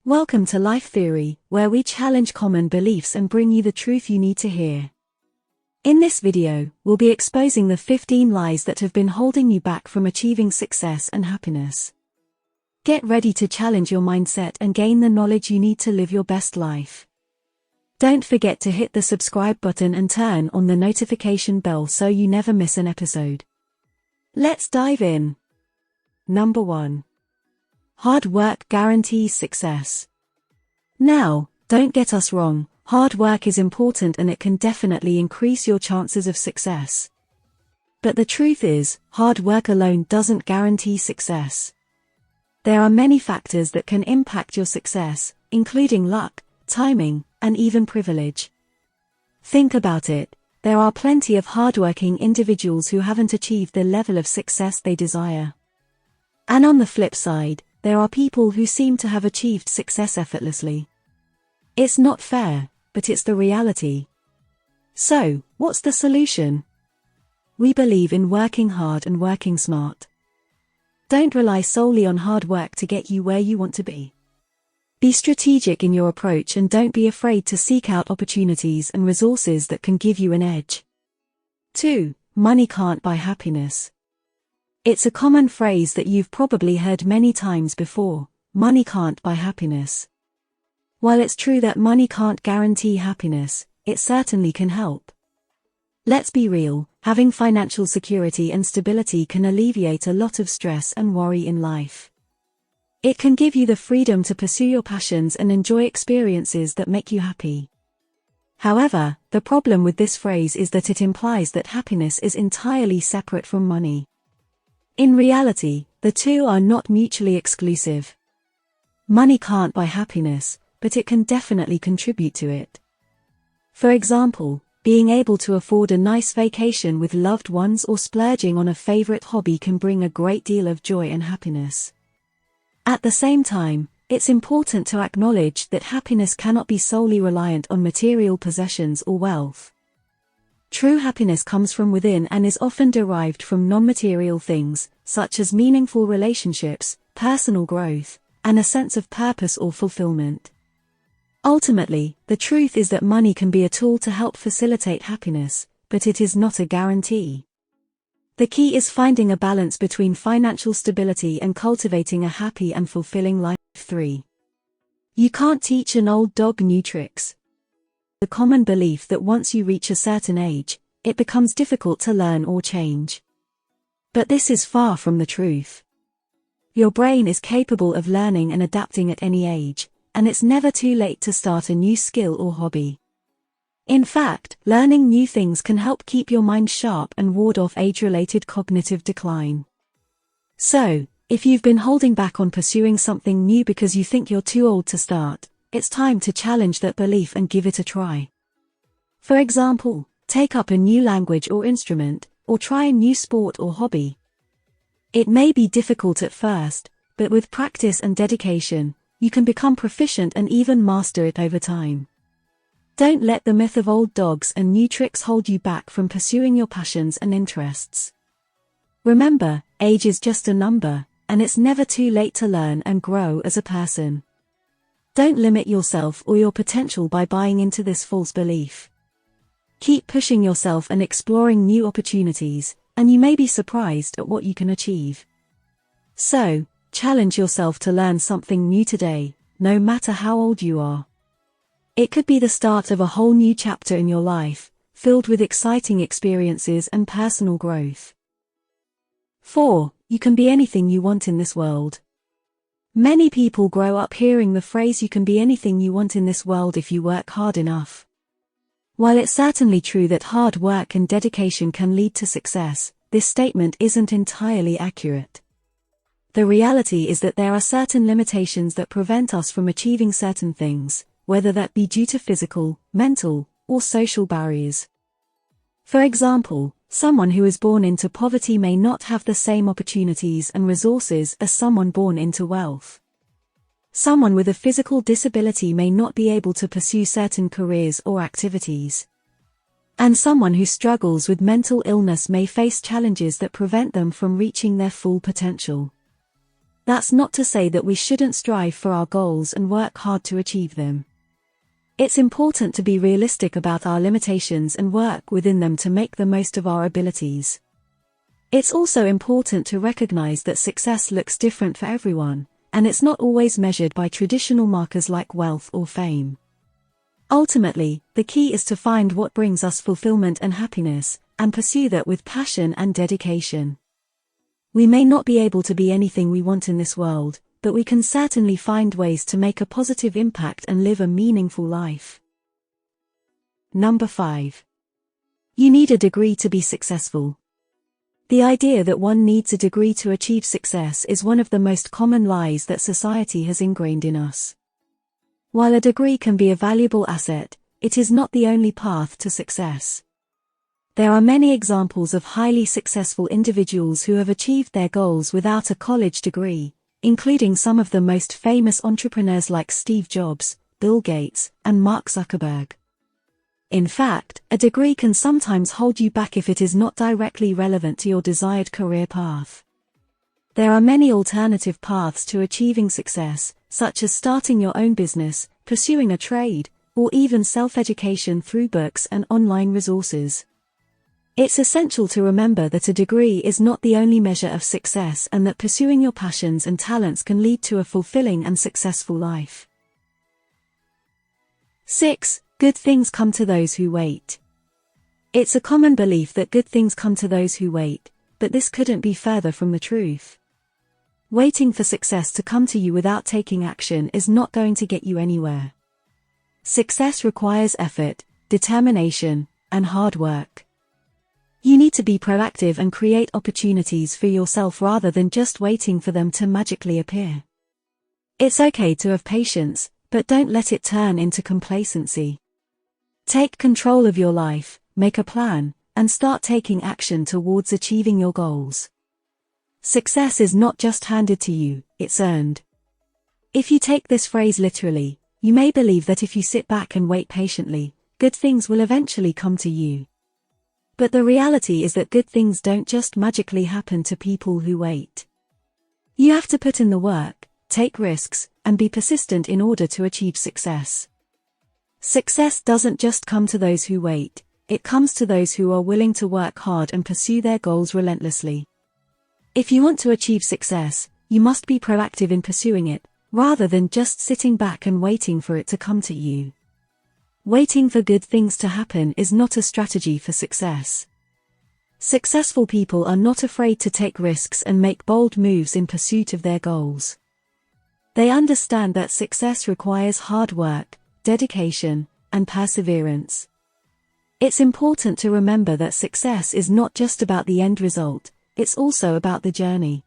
Welcome to Life Theory, where we challenge common beliefs and bring you the truth you need to hear. In this video, we'll be exposing the 15 lies that have been holding you back from achieving success and happiness. Get ready to challenge your mindset and gain the knowledge you need to live your best life. Don't forget to hit the subscribe button and turn on the notification bell so you never miss an episode. Let's dive in. Number 1. Hard work guarantees success. Now, don't get us wrong, hard work is important and it can definitely increase your chances of success. But the truth is, hard work alone doesn't guarantee success. There are many factors that can impact your success, including luck, timing, and even privilege. Think about it, there are plenty of hardworking individuals who haven't achieved the level of success they desire. And on the flip side, there are people who seem to have achieved success effortlessly. It's not fair, but it's the reality. So, what's the solution? We believe in working hard and working smart. Don't rely solely on hard work to get you where you want to be. Be strategic in your approach and don't be afraid to seek out opportunities and resources that can give you an edge. 2. Money can't buy happiness. It's a common phrase that you've probably heard many times before, money can't buy happiness. While it's true that money can't guarantee happiness, it certainly can help. Let's be real, having financial security and stability can alleviate a lot of stress and worry in life. It can give you the freedom to pursue your passions and enjoy experiences that make you happy. However, the problem with this phrase is that it implies that happiness is entirely separate from money. In reality, the two are not mutually exclusive. Money can't buy happiness, but it can definitely contribute to it. For example, being able to afford a nice vacation with loved ones or splurging on a favorite hobby can bring a great deal of joy and happiness. At the same time, it's important to acknowledge that happiness cannot be solely reliant on material possessions or wealth. True happiness comes from within and is often derived from non-material things, such as meaningful relationships, personal growth, and a sense of purpose or fulfillment. Ultimately, the truth is that money can be a tool to help facilitate happiness, but it is not a guarantee. The key is finding a balance between financial stability and cultivating a happy and fulfilling life. 3. You can't teach an old dog new tricks. The common belief that once you reach a certain age, it becomes difficult to learn or change. But this is far from the truth. Your brain is capable of learning and adapting at any age, and it's never too late to start a new skill or hobby. In fact, learning new things can help keep your mind sharp and ward off age-related cognitive decline. So, if you've been holding back on pursuing something new because you think you're too old to start, it's time to challenge that belief and give it a try. For example, take up a new language or instrument, or try a new sport or hobby. It may be difficult at first, but with practice and dedication, you can become proficient and even master it over time. Don't let the myth of old dogs and new tricks hold you back from pursuing your passions and interests. Remember, age is just a number, and it's never too late to learn and grow as a person. Don't limit yourself or your potential by buying into this false belief. Keep pushing yourself and exploring new opportunities, and you may be surprised at what you can achieve. So, challenge yourself to learn something new today, no matter how old you are. It could be the start of a whole new chapter in your life, filled with exciting experiences and personal growth. 4. You can be anything you want in this world. Many people grow up hearing the phrase "you can be anything you want in this world if you work hard enough." While it's certainly true that hard work and dedication can lead to success, this statement isn't entirely accurate. The reality is that there are certain limitations that prevent us from achieving certain things, whether that be due to physical, mental, or social barriers. For example, someone who is born into poverty may not have the same opportunities and resources as someone born into wealth. Someone with a physical disability may not be able to pursue certain careers or activities. And someone who struggles with mental illness may face challenges that prevent them from reaching their full potential. That's not to say that we shouldn't strive for our goals and work hard to achieve them. It's important to be realistic about our limitations and work within them to make the most of our abilities. It's also important to recognize that success looks different for everyone, and it's not always measured by traditional markers like wealth or fame. Ultimately, the key is to find what brings us fulfillment and happiness, and pursue that with passion and dedication. We may not be able to be anything we want in this world, but we can certainly find ways to make a positive impact and live a meaningful life. Number 5. You need a degree to be successful. The idea that one needs a degree to achieve success is one of the most common lies that society has ingrained in us. While a degree can be a valuable asset, it is not the only path to success. There are many examples of highly successful individuals who have achieved their goals without a college degree, including some of the most famous entrepreneurs like Steve Jobs, Bill Gates, and Mark Zuckerberg. In fact, a degree can sometimes hold you back if it is not directly relevant to your desired career path. There are many alternative paths to achieving success, such as starting your own business, pursuing a trade, or even self-education through books and online resources. It's essential to remember that a degree is not the only measure of success and that pursuing your passions and talents can lead to a fulfilling and successful life. 6. Good things come to those who wait. It's a common belief that good things come to those who wait, but this couldn't be further from the truth. Waiting for success to come to you without taking action is not going to get you anywhere. Success requires effort, determination, and hard work. You need to be proactive and create opportunities for yourself rather than just waiting for them to magically appear. It's okay to have patience, but don't let it turn into complacency. Take control of your life, make a plan, and start taking action towards achieving your goals. Success is not just handed to you, it's earned. If you take this phrase literally, you may believe that if you sit back and wait patiently, good things will eventually come to you. But the reality is that good things don't just magically happen to people who wait. You have to put in the work, take risks, and be persistent in order to achieve success. Success doesn't just come to those who wait, it comes to those who are willing to work hard and pursue their goals relentlessly. If you want to achieve success, you must be proactive in pursuing it, rather than just sitting back and waiting for it to come to you. Waiting for good things to happen is not a strategy for success. Successful people are not afraid to take risks and make bold moves in pursuit of their goals. They understand that success requires hard work, dedication, and perseverance. It's important to remember that success is not just about the end result, it's also about the journey.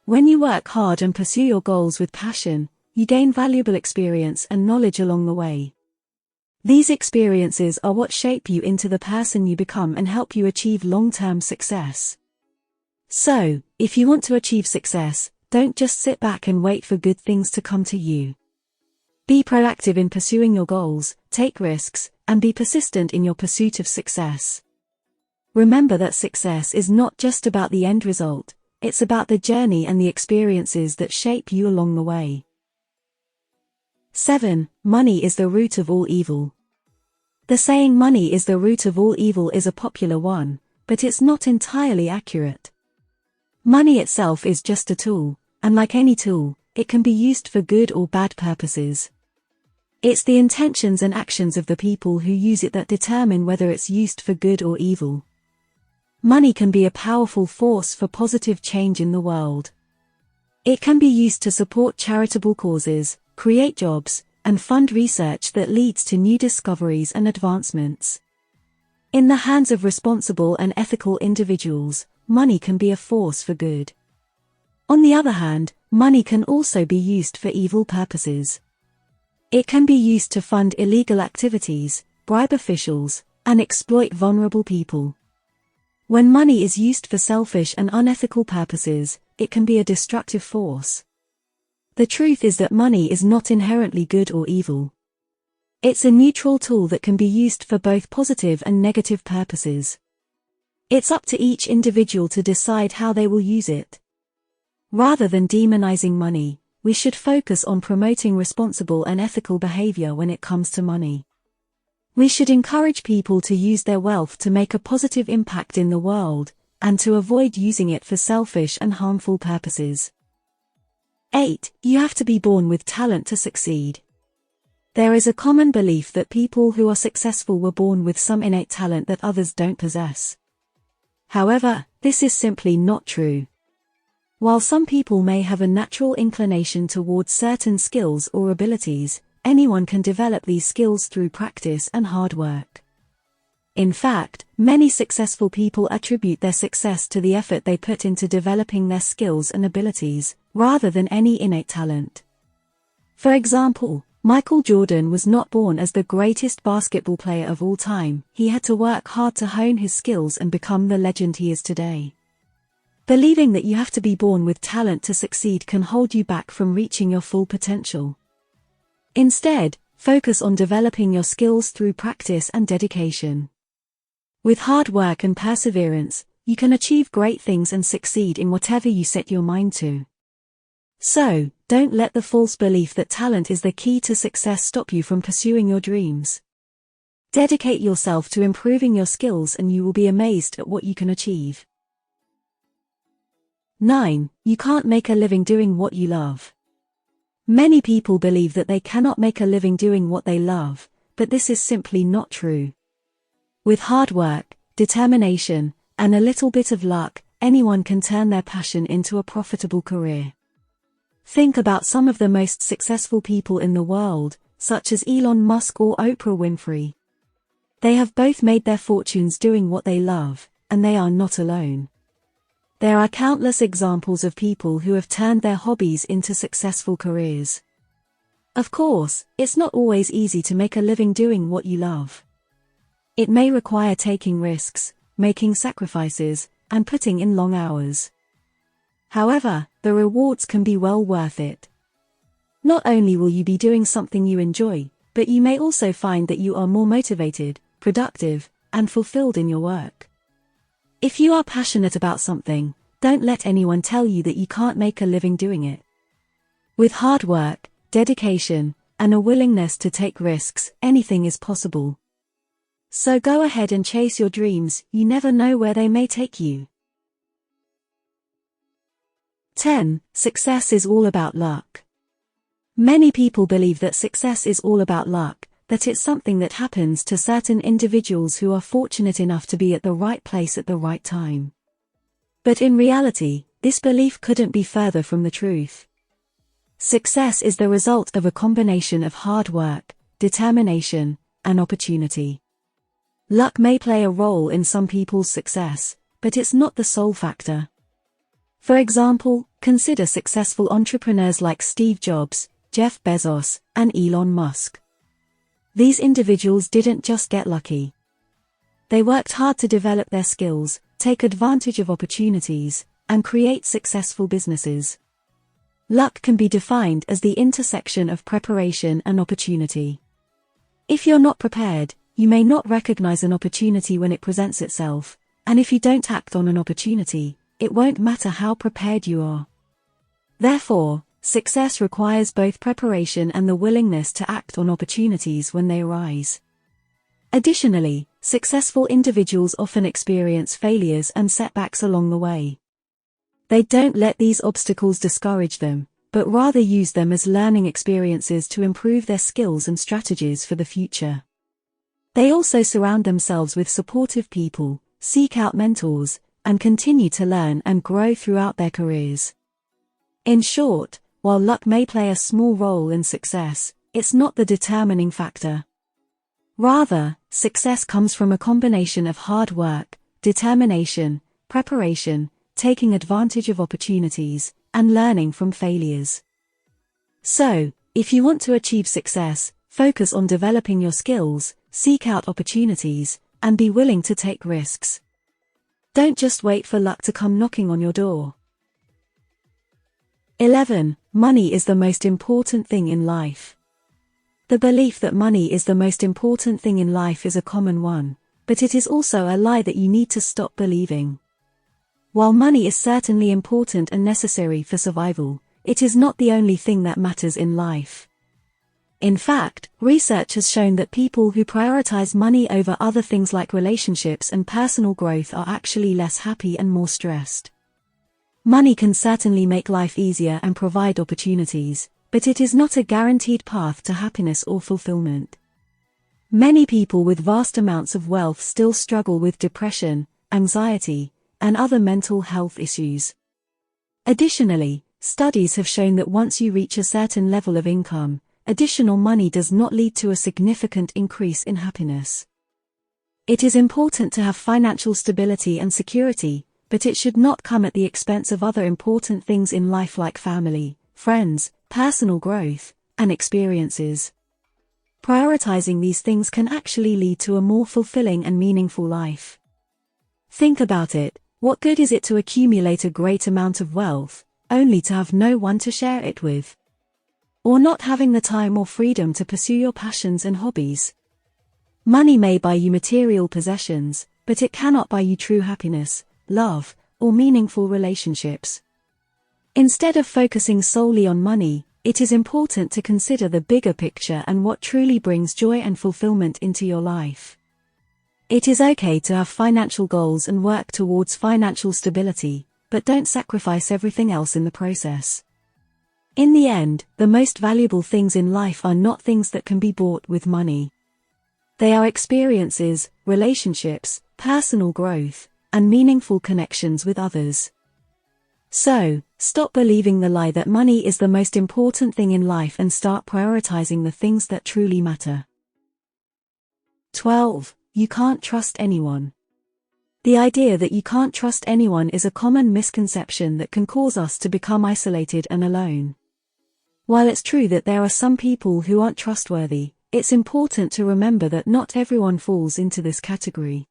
When you work hard and pursue your goals with passion, you gain valuable experience and knowledge along the way. These experiences are what shape you into the person you become and help you achieve long-term success. So, if you want to achieve success, don't just sit back and wait for good things to come to you. Be proactive in pursuing your goals, take risks, and be persistent in your pursuit of success. Remember that success is not just about the end result, it's about the journey and the experiences that shape you along the way. 7. Money is the root of all evil. The saying money is the root of all evil is a popular one, but it's not entirely accurate. Money itself is just a tool, and like any tool, it can be used for good or bad purposes. It's the intentions and actions of the people who use it that determine whether it's used for good or evil. Money can be a powerful force for positive change in the world. It can be used to support charitable causes, create jobs, and fund research that leads to new discoveries and advancements. In the hands of responsible and ethical individuals, money can be a force for good. On the other hand, money can also be used for evil purposes. It can be used to fund illegal activities, bribe officials, and exploit vulnerable people. When money is used for selfish and unethical purposes, it can be a destructive force. The truth is that money is not inherently good or evil. It's a neutral tool that can be used for both positive and negative purposes. It's up to each individual to decide how they will use it. Rather than demonizing money, we should focus on promoting responsible and ethical behavior when it comes to money. We should encourage people to use their wealth to make a positive impact in the world, and to avoid using it for selfish and harmful purposes. 8. You have to be born with talent to succeed. There is a common belief that people who are successful were born with some innate talent that others don't possess. However, this is simply not true. While some people may have a natural inclination towards certain skills or abilities, anyone can develop these skills through practice and hard work. In fact, many successful people attribute their success to the effort they put into developing their skills and abilities, rather than any innate talent. For example, Michael Jordan was not born as the greatest basketball player of all time. He had to work hard to hone his skills and become the legend he is today. Believing that you have to be born with talent to succeed can hold you back from reaching your full potential. Instead, focus on developing your skills through practice and dedication. With hard work and perseverance, you can achieve great things and succeed in whatever you set your mind to. So, don't let the false belief that talent is the key to success stop you from pursuing your dreams. Dedicate yourself to improving your skills and you will be amazed at what you can achieve. 9. You can't make a living doing what you love. Many people believe that they cannot make a living doing what they love, but this is simply not true. With hard work, determination, and a little bit of luck, anyone can turn their passion into a profitable career. Think about some of the most successful people in the world, such as Elon Musk or Oprah Winfrey. They have both made their fortunes doing what they love, and they are not alone. There are countless examples of people who have turned their hobbies into successful careers. Of course, it's not always easy to make a living doing what you love. It may require taking risks, making sacrifices, and putting in long hours. However, the rewards can be well worth it. Not only will you be doing something you enjoy, but you may also find that you are more motivated, productive, and fulfilled in your work. If you are passionate about something, don't let anyone tell you that you can't make a living doing it. With hard work, dedication, and a willingness to take risks, anything is possible. So go ahead and chase your dreams, you never know where they may take you. 10. Success is all about luck. Many people believe that success is all about luck, that it's something that happens to certain individuals who are fortunate enough to be at the right place at the right time. But in reality, this belief couldn't be further from the truth. Success is the result of a combination of hard work, determination, and opportunity. Luck may play a role in some people's success, but it's not the sole factor. For example, consider successful entrepreneurs like Steve Jobs, Jeff Bezos, and Elon Musk. These individuals didn't just get lucky. They worked hard to develop their skills, take advantage of opportunities, and create successful businesses. Luck can be defined as the intersection of preparation and opportunity. If you're not prepared, you may not recognize an opportunity when it presents itself, and if you don't act on an opportunity, it won't matter how prepared you are. Therefore, success requires both preparation and the willingness to act on opportunities when they arise. Additionally, successful individuals often experience failures and setbacks along the way. They don't let these obstacles discourage them, but rather use them as learning experiences to improve their skills and strategies for the future. They also surround themselves with supportive people, seek out mentors, and continue to learn and grow throughout their careers. In short, while luck may play a small role in success, it's not the determining factor. Rather, success comes from a combination of hard work, determination, preparation, taking advantage of opportunities, and learning from failures. So, if you want to achieve success, focus on developing your skills, seek out opportunities, and be willing to take risks. Don't just wait for luck to come knocking on your door. 11. Money is the most important thing in life. The belief that money is the most important thing in life is a common one, but it is also a lie that you need to stop believing. While money is certainly important and necessary for survival, it is not the only thing that matters in life. In fact, research has shown that people who prioritize money over other things like relationships and personal growth are actually less happy and more stressed. Money can certainly make life easier and provide opportunities, but it is not a guaranteed path to happiness or fulfillment. Many people with vast amounts of wealth still struggle with depression, anxiety, and other mental health issues. Additionally, studies have shown that once you reach a certain level of income, additional money does not lead to a significant increase in happiness. It is important to have financial stability and security, but it should not come at the expense of other important things in life like family, friends, personal growth, and experiences. Prioritizing these things can actually lead to a more fulfilling and meaningful life. Think about it, what good is it to accumulate a great amount of wealth, only to have no one to share it with? Or not having the time or freedom to pursue your passions and hobbies? Money may buy you material possessions, but it cannot buy you true happiness, love, or meaningful relationships. Instead of focusing solely on money, it is important to consider the bigger picture and what truly brings joy and fulfillment into your life. It is okay to have financial goals and work towards financial stability, but don't sacrifice everything else in the process. In the end, the most valuable things in life are not things that can be bought with money. They are experiences, relationships, personal growth, and meaningful connections with others. So, stop believing the lie that money is the most important thing in life and start prioritizing the things that truly matter. 12. You can't trust anyone. The idea that you can't trust anyone is a common misconception that can cause us to become isolated and alone. While it's true that there are some people who aren't trustworthy, it's important to remember that not everyone falls into this category.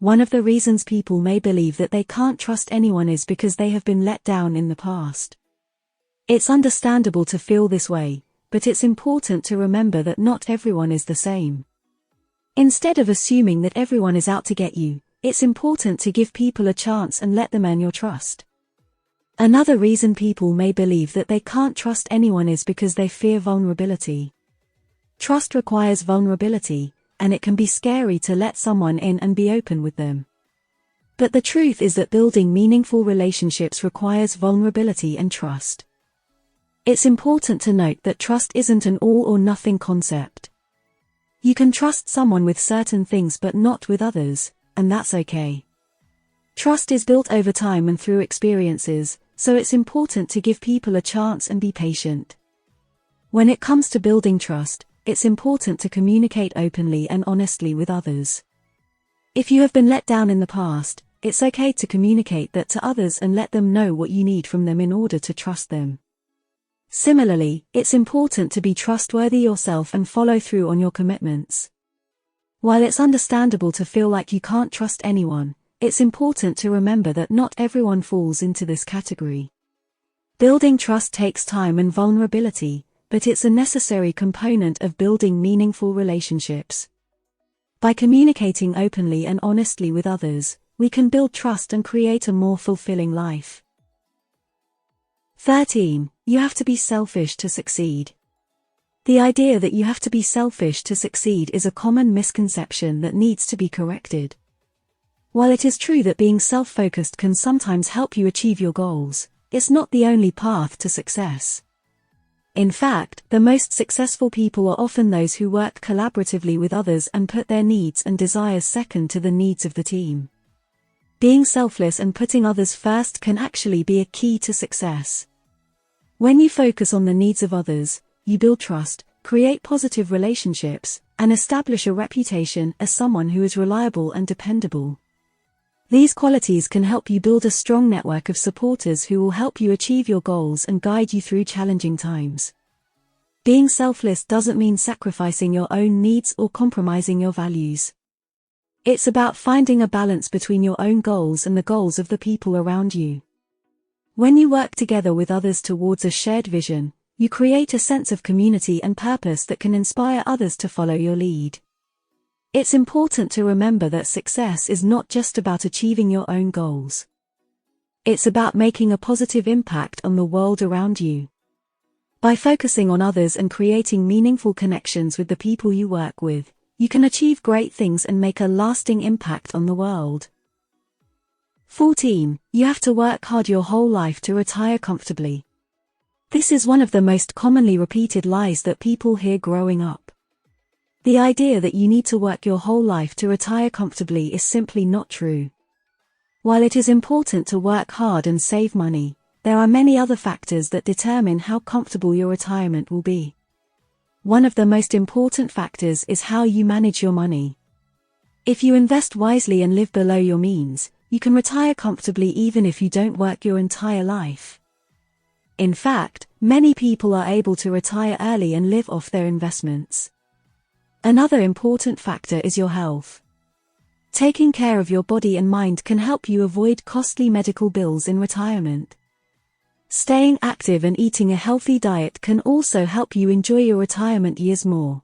One of the reasons people may believe that they can't trust anyone is because they have been let down in the past. It's understandable to feel this way, but it's important to remember that not everyone is the same. Instead of assuming that everyone is out to get you, it's important to give people a chance and let them earn your trust. Another reason people may believe that they can't trust anyone is because they fear vulnerability. Trust requires vulnerability, and it can be scary to let someone in and be open with them. But the truth is that building meaningful relationships requires vulnerability and trust. It's important to note that trust isn't an all-or-nothing concept. You can trust someone with certain things but not with others, and that's okay. Trust is built over time and through experiences, so it's important to give people a chance and be patient. When it comes to building trust, it's important to communicate openly and honestly with others. If you have been let down in the past, it's okay to communicate that to others and let them know what you need from them in order to trust them. Similarly, it's important to be trustworthy yourself and follow through on your commitments. While it's understandable to feel like you can't trust anyone, it's important to remember that not everyone falls into this category. Building trust takes time and vulnerability, but it's a necessary component of building meaningful relationships. By communicating openly and honestly with others, we can build trust and create a more fulfilling life. 13. You have to be selfish to succeed. The idea that you have to be selfish to succeed is a common misconception that needs to be corrected. While it is true that being self-focused can sometimes help you achieve your goals, it's not the only path to success. In fact, the most successful people are often those who work collaboratively with others and put their needs and desires second to the needs of the team. Being selfless and putting others first can actually be a key to success. When you focus on the needs of others, you build trust, create positive relationships, and establish a reputation as someone who is reliable and dependable. These qualities can help you build a strong network of supporters who will help you achieve your goals and guide you through challenging times. Being selfless doesn't mean sacrificing your own needs or compromising your values. It's about finding a balance between your own goals and the goals of the people around you. When you work together with others towards a shared vision, you create a sense of community and purpose that can inspire others to follow your lead. It's important to remember that success is not just about achieving your own goals. It's about making a positive impact on the world around you. By focusing on others and creating meaningful connections with the people you work with, you can achieve great things and make a lasting impact on the world. 14. You have to work hard your whole life to retire comfortably. This is one of the most commonly repeated lies that people hear growing up. The idea that you need to work your whole life to retire comfortably is simply not true. While it is important to work hard and save money, there are many other factors that determine how comfortable your retirement will be. One of the most important factors is how you manage your money. If you invest wisely and live below your means, you can retire comfortably even if you don't work your entire life. In fact, many people are able to retire early and live off their investments. Another important factor is your health. Taking care of your body and mind can help you avoid costly medical bills in retirement. Staying active and eating a healthy diet can also help you enjoy your retirement years more.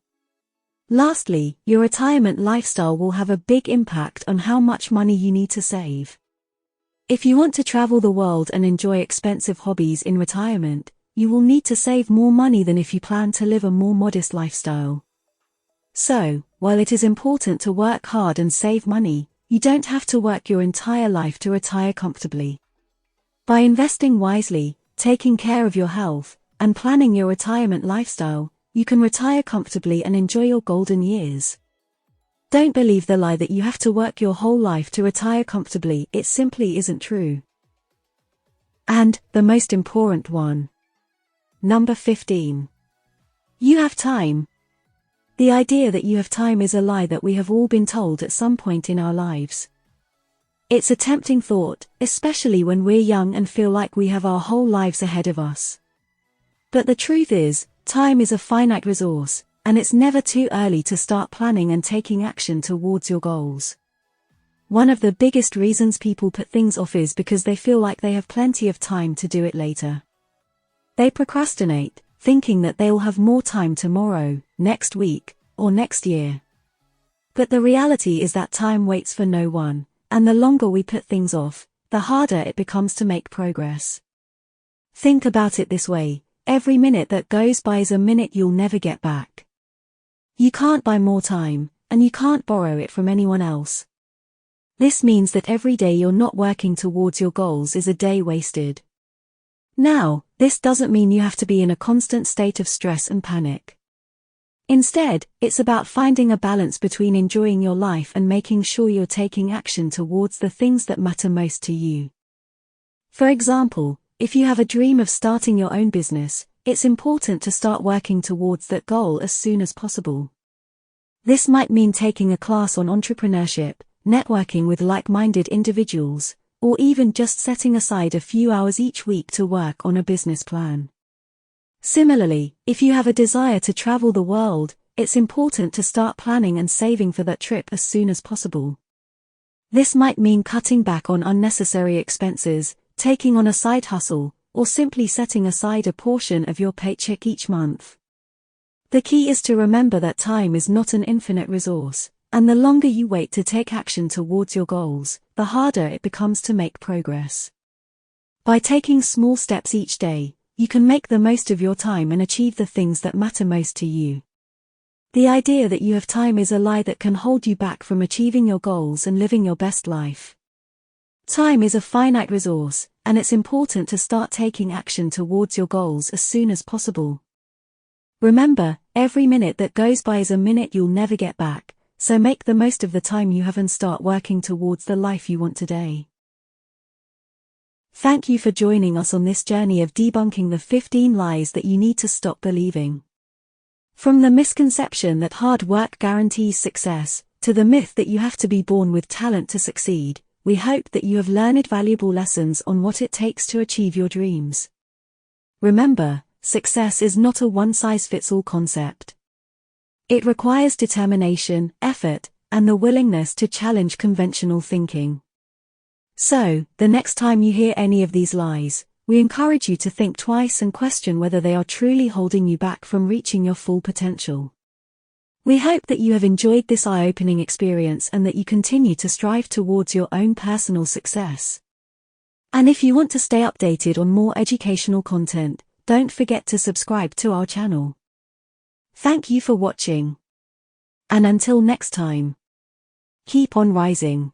Lastly, your retirement lifestyle will have a big impact on how much money you need to save. If you want to travel the world and enjoy expensive hobbies in retirement, you will need to save more money than if you plan to live a more modest lifestyle. So, while it is important to work hard and save money, you don't have to work your entire life to retire comfortably. By investing wisely, taking care of your health, and planning your retirement lifestyle, you can retire comfortably and enjoy your golden years. Don't believe the lie that you have to work your whole life to retire comfortably. It simply isn't true. And, the most important one. Number 15. You have time. The idea that you have time is a lie that we have all been told at some point in our lives. It's a tempting thought, especially when we're young and feel like we have our whole lives ahead of us. But the truth is, time is a finite resource, and it's never too early to start planning and taking action towards your goals. One of the biggest reasons people put things off is because they feel like they have plenty of time to do it later. They procrastinate, thinking that they'll have more time tomorrow, next week, or next year. But the reality is that time waits for no one, and the longer we put things off, the harder it becomes to make progress. Think about it this way, every minute that goes by is a minute you'll never get back. You can't buy more time, and you can't borrow it from anyone else. This means that every day you're not working towards your goals is a day wasted. Now, this doesn't mean you have to be in a constant state of stress and panic. Instead, it's about finding a balance between enjoying your life and making sure you're taking action towards the things that matter most to you. For example, if you have a dream of starting your own business, it's important to start working towards that goal as soon as possible. This might mean taking a class on entrepreneurship, networking with like-minded individuals, or even just setting aside a few hours each week to work on a business plan. Similarly, if you have a desire to travel the world, it's important to start planning and saving for that trip as soon as possible. This might mean cutting back on unnecessary expenses, taking on a side hustle, or simply setting aside a portion of your paycheck each month. The key is to remember that time is not an infinite resource, and the longer you wait to take action towards your goals, the harder it becomes to make progress. By taking small steps each day, you can make the most of your time and achieve the things that matter most to you. The idea that you have time is a lie that can hold you back from achieving your goals and living your best life. Time is a finite resource, and it's important to start taking action towards your goals as soon as possible. Remember, every minute that goes by is a minute you'll never get back, so make the most of the time you have and start working towards the life you want today. Thank you for joining us on this journey of debunking the 15 lies that you need to stop believing. From the misconception that hard work guarantees success, to the myth that you have to be born with talent to succeed, we hope that you have learned valuable lessons on what it takes to achieve your dreams. Remember, success is not a one-size-fits-all concept. It requires determination, effort, and the willingness to challenge conventional thinking. So, the next time you hear any of these lies, we encourage you to think twice and question whether they are truly holding you back from reaching your full potential. We hope that you have enjoyed this eye-opening experience and that you continue to strive towards your own personal success. And if you want to stay updated on more educational content, don't forget to subscribe to our channel. Thank you for watching. And until next time, keep on rising.